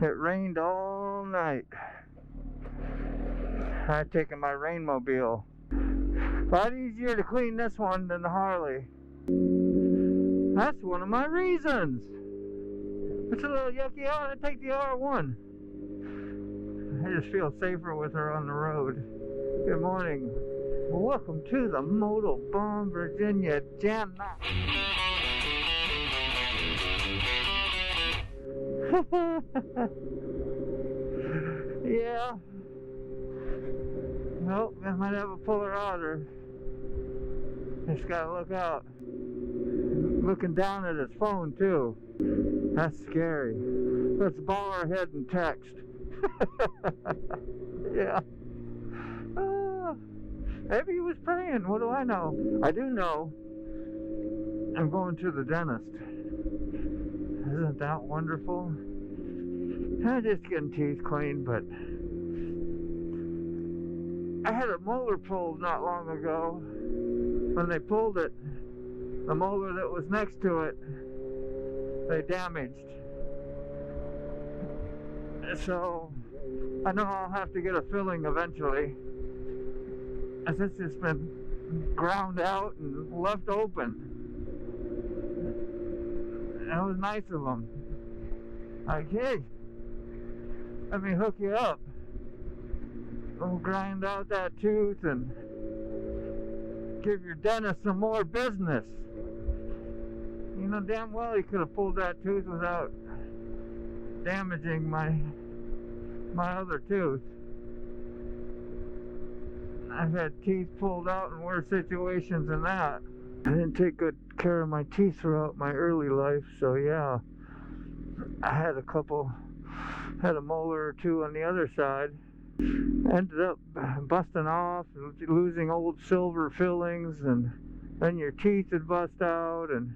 It rained all night. I had taken my rainmobile. A lot easier to clean this one than the Harley. That's one of my reasons. It's a little yucky out. I take the R1. I just feel safer with her on the road. Good morning. Welcome to the Norfolk Virginia Jam Night. Yeah. Nope, I might have a polar otter. Just gotta look out. Looking down at his phone too. That's scary. Let's bow our head and text. Yeah. Maybe he was praying. What do I know? I do know I'm going to the dentist. Isn't that wonderful? I'm just getting teeth cleaned, but I had a molar pulled not long ago. When they pulled it, the molar that was next to it, they damaged. So I know I'll have to get a filling eventually, as it's just been ground out and left open. That was nice of them. Like, hey, let me hook you up. We'll grind out that tooth and give your dentist some more business. You know damn well he could have pulled that tooth without damaging my other tooth. I've had teeth pulled out in worse situations than that. I didn't take good care of my teeth throughout my early life, so yeah. I had a molar or two on the other side. Ended up busting off, losing old silver fillings, and then your teeth would bust out, and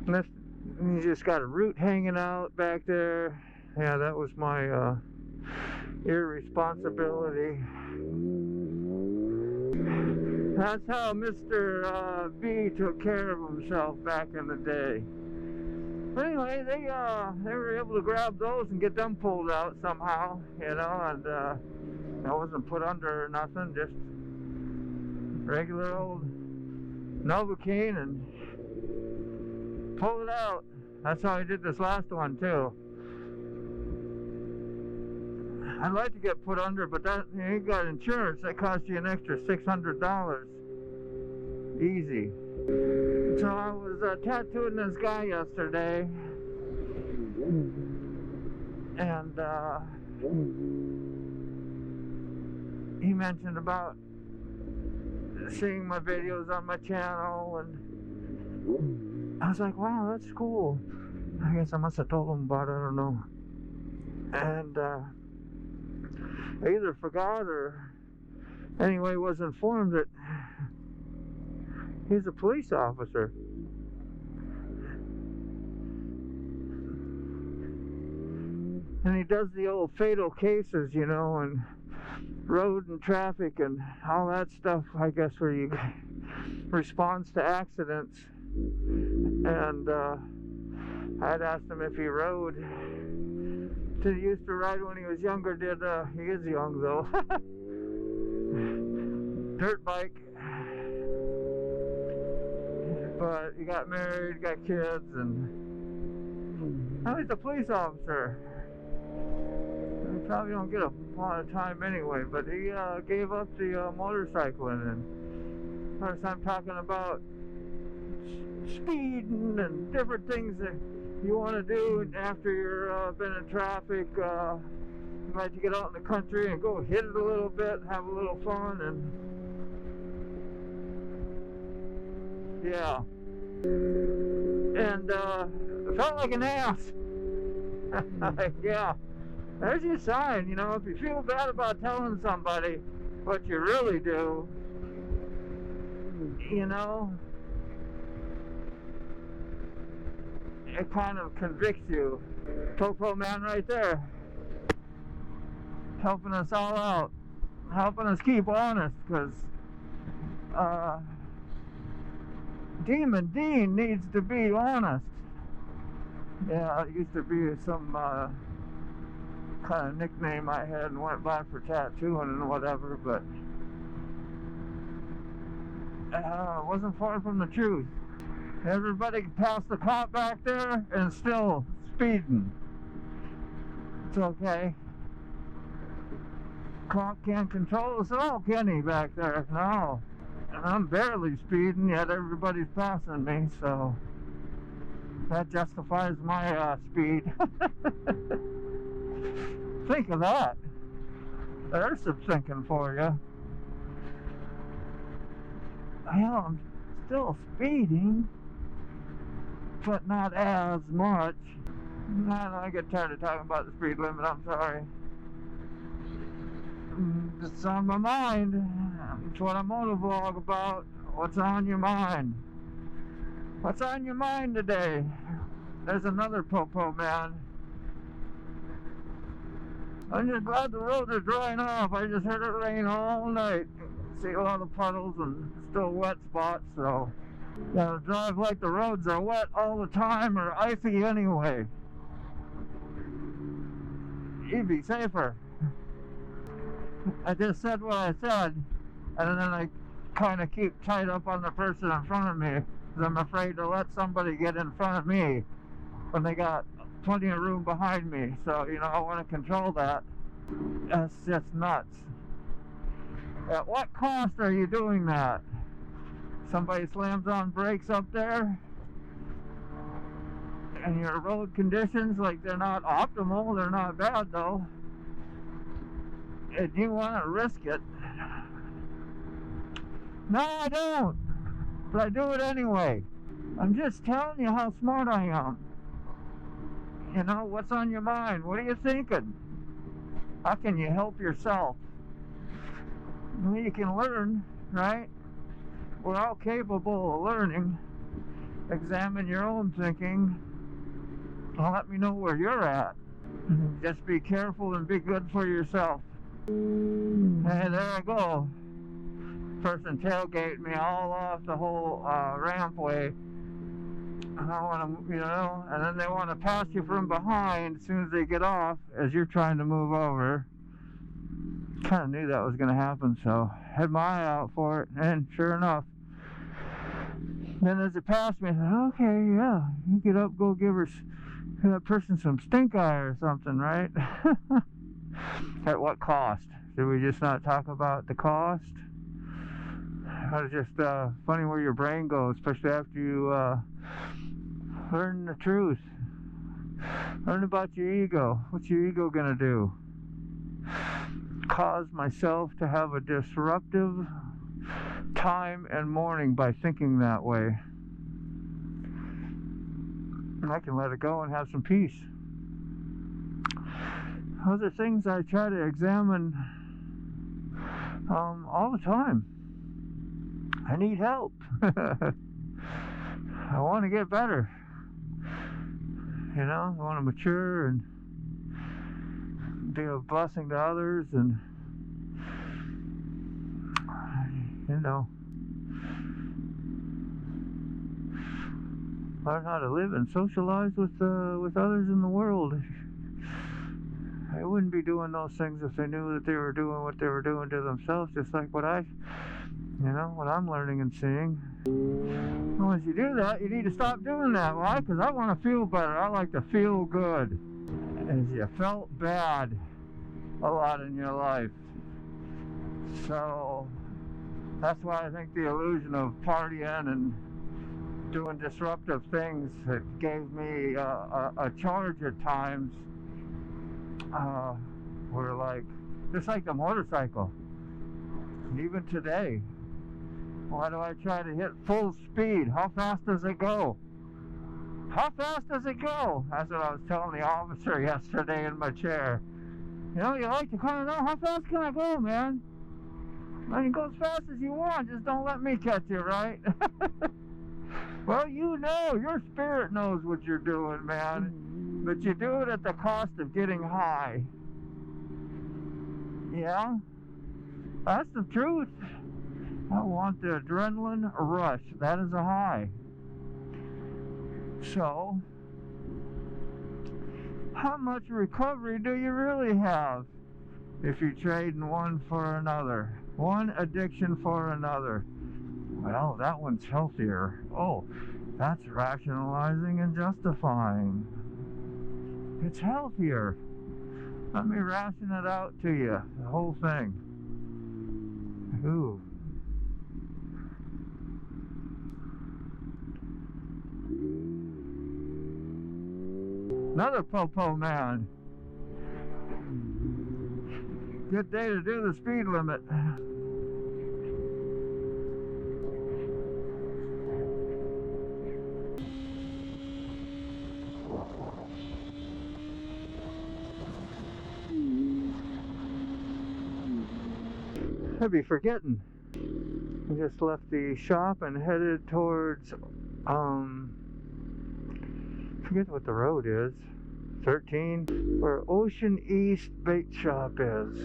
you just got a root hanging out back there. Yeah, that was my irresponsibility. That's how Mr. B took care of himself back in the day. But anyway, they were able to grab those and get them pulled out somehow, you know, and I wasn't put under or nothing, just regular old Novocaine and pull it out. That's how I did this last one too. I'd like to get put under, but that you got insurance, that costs you an extra $600. Easy. So I was tattooing this guy yesterday, and he mentioned about seeing my videos on my channel, and I was like, wow, that's cool. I guess I must have told him about it, I don't know. And I either forgot or anyway was informed that he's a police officer. And he does the old fatal cases, you know, and road and traffic and all that stuff, I guess, where you responds to accidents. And I'd asked him if he rode. He used to ride when he was younger, he is young though. Dirt bike. But he got married, got kids, and now he's a police officer. He probably don't get a lot of time anyway, but he gave up the motorcycling. And of course I'm talking about speeding and different things that you want to do after you're been in traffic. You like to get out in the country and go hit it a little bit, have a little fun, and yeah. And I felt like an ass. Yeah. There's your sign, you know, if you feel bad about telling somebody what you really do, you know, it kind of convicts you. Popo man right there, helping us all out, helping us keep honest, because Demon Dean needs to be honest. Yeah, it used to be some kind of nickname I had and went by for tattooing and whatever, but it wasn't far from the truth. Everybody passed the cop back there and still speeding. It's okay. Cop can't control us at all, can he, back there? No. And I'm barely speeding, yet everybody's passing me, so that justifies my speed. Think of that. There's some thinking for you. Hell, I'm still speeding, but not as much. I get tired of talking about the speed limit, I'm sorry. It's on my mind. It's what I'm on a vlog about. What's on your mind? What's on your mind today? There's another popo man. I'm just glad the roads are drying off. I just heard it rain all night. See a lot of puddles and still wet spots, so gotta drive like the roads are wet all the time or icy anyway. You'd be safer. I just said what I said, and then I kind of keep tied up on the person in front of me because I'm afraid to let somebody get in front of me when they got plenty of room behind me. So, you know, I want to control that. That's just nuts. At what cost are you doing that? Somebody slams on brakes up there, and your road conditions, like, they're not optimal, they're not bad though, and you want to risk it. No, I don't, but I do it anyway. I'm just telling you how smart I am. You know, what's on your mind? What are you thinking? How can you help yourself? Well, you can learn, right? We're all capable of learning. Examine your own thinking and let me know where you're at. Just be careful and be good for yourself. Hey, there I go. Person tailgated me all off the whole rampway. I want to, you know, and then they want to pass you from behind as soon as they get off as you're trying to move over. Kind of knew that was going to happen, so had my eye out for it, and sure enough. Then as it passed me, I said, okay, yeah, you get up, go give that person some stink eye or something, right? At what cost? Did we just not talk about the cost? It's just funny where your brain goes, especially after you learn the truth. Learn about your ego. What's your ego gonna do? Cause myself to have a disruptive time and morning by thinking that way. And I can let it go and have some peace. Those are things I try to examine all the time. I need help. I want to get better. You know, I want to mature and be a blessing to others, and you know, learn how to live and socialize with others in the world. They wouldn't be doing those things if they knew that they were doing what they were doing to themselves, just like what I'm learning and seeing. And once you do that, you need to stop doing that. Why? Because I want to feel better. I like to feel good. As you felt bad a lot in your life. So that's why I think the illusion of partying and doing disruptive things, it gave me a charge at times. Were like, just like the motorcycle. Even today, why do I try to hit full speed? How fast does it go? How fast does it go? That's what I was telling the officer yesterday in my chair. You know, you like to kind of know, how fast can I go, man? I can go as fast as you want, just don't let me catch you, right? Well, you know, your spirit knows what you're doing, man. But you do it at the cost of getting high. Yeah? That's the truth. I want the adrenaline rush. That is a high. So, how much recovery do you really have if you trade one for another? One addiction for another. Well, that one's healthier. Oh, that's rationalizing and justifying. It's healthier. Let me ration it out to you, the whole thing. Ooh. Another po-po man. Good day to do the speed limit. I'd be forgetting. I just left the shop and headed towards, forget what the road is. 13, where Ocean East Bait Shop is.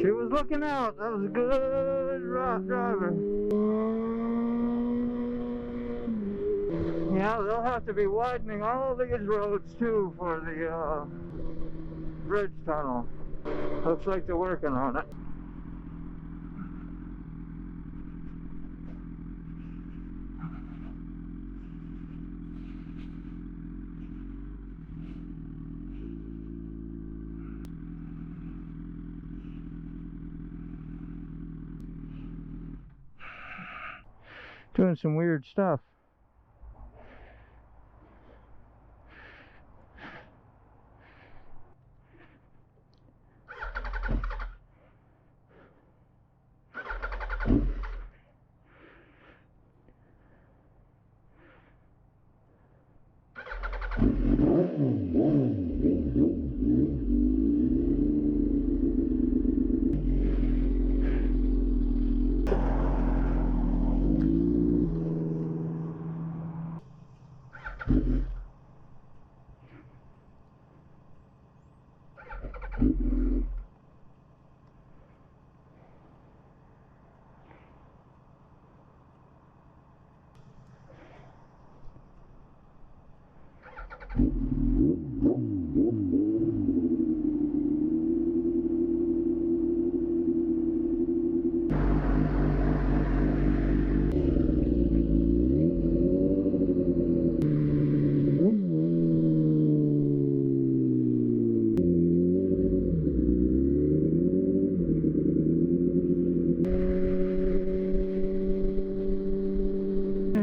She was looking out. That was a good driver. Yeah, they'll have to be widening all these roads too for the bridge tunnel. Looks like they're working on it. Doing some weird stuff.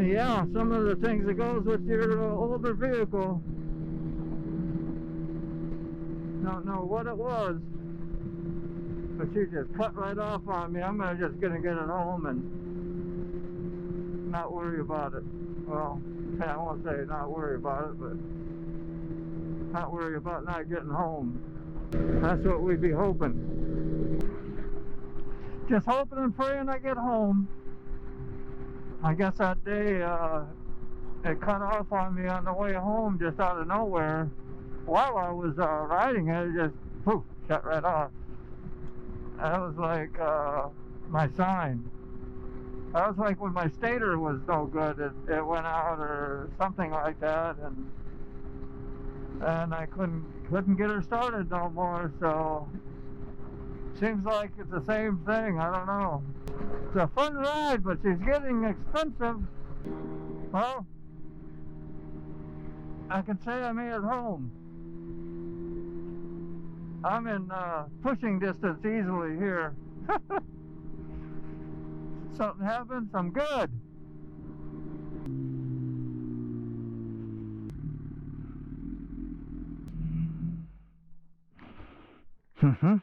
Yeah, some of the things that goes with your older vehicle. Don't know what it was, but she just cut right off on me. I'm just gonna get it home and not worry about it. Well, I won't say not worry about it, but not worry about not getting home. That's what we'd be hoping. Just hoping and praying I get home. I guess that day it cut off on me on the way home just out of nowhere. While I was riding it just poof, shut right off. That was like my sign. That was like when my stator was no good, it went out or something like that, and I couldn't get her started no more. So seems like it's the same thing. I don't know. It's a fun ride, but she's getting expensive. Well, I can say I made it home. I'm in pushing distance easily here. Something happens, I'm good. Mm-hmm.